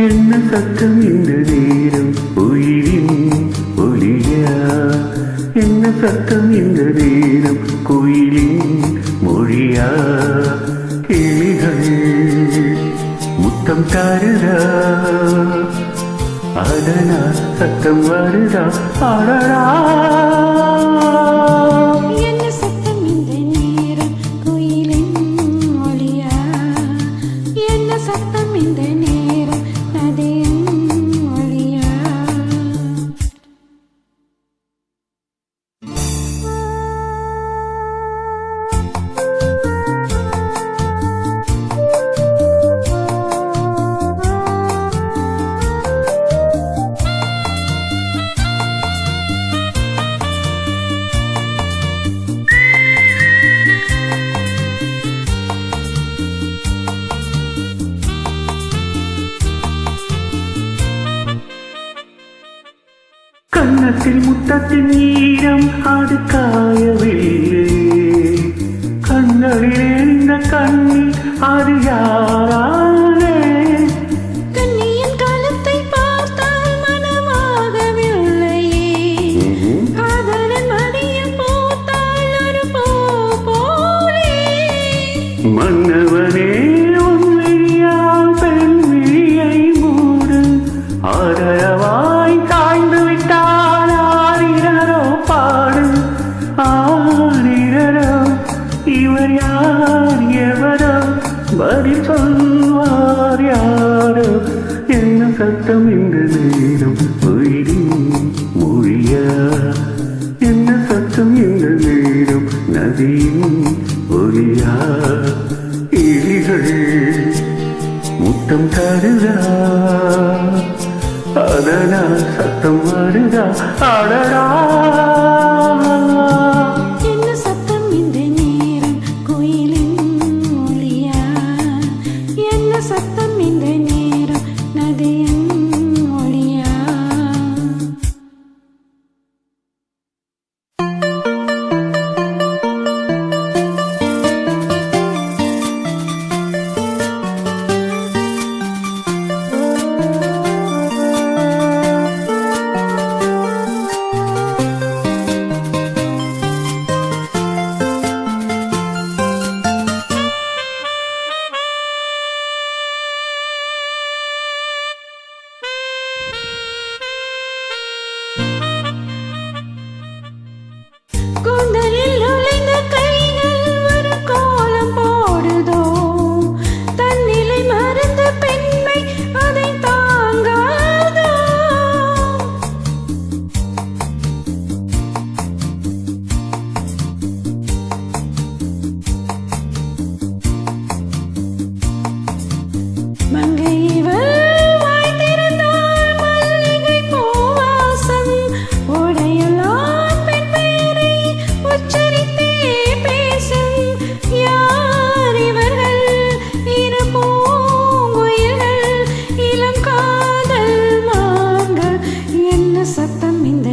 என்ன சத்தம் இந்த நேரம் உயிரின் ஒளியா? என்ன சத்தம் இந்த நேரம் கோயிலின் மொழியா? கிளிகள் முத்தம் தருதா, அதனால் சத்தம் வருதா? அடடா, கன்னத்தில் முத்தத்தின் ஈரம் அது காயவில்லை, கண்களில் எரிந்த கண்ணீர் அது யாராலே? கண்ணியின் காலத்தை பார்த்தால் மனமாகவில்லையே, காதலன் மடியில் போட்டால் ஒரு பூ போலே. மன்னவனே உன்விழியால் பெண் விழியை மூடு, ஆதரவாய் தாய்ந்து விட்டால் ஆரிரரோ பாடு. ஆரிரரோ இவர் யார் எவரோ, பதில் சொல்வார் யாரோ? என்ன சத்தம் இந்த நேரம் உயிரின் மொழியா? என்ன சத்தம் இந்த நேரம் நதியின் ஒளியா? கிளிகள் முத்தம் தருதா, அதனால் சத்தம் வருதா? அடடா, என்ன சத்தம் இந்த நேரம் கோயிலின் ஒளியா? என்ன சத்தம் இந்த நேரம் நதியின் ஒளியா? கூந்தலில் நுழைந்த கைகள் ஒரு கோலம் போடுதோ, தன்னிலை மறந்த பெண்மை அதை தாங்காதோ. மங்கை இவள் வாய் திறந்தால் மல்லிகை பூவாசம், உடையெல்லாம் பெண் பெயரை உச்சரித்தே பேசும். யார் இவர்கள்? இரு பூங்குயில்கள், இளம் காதல் மான்கள். என்ன சத்தம் இந்த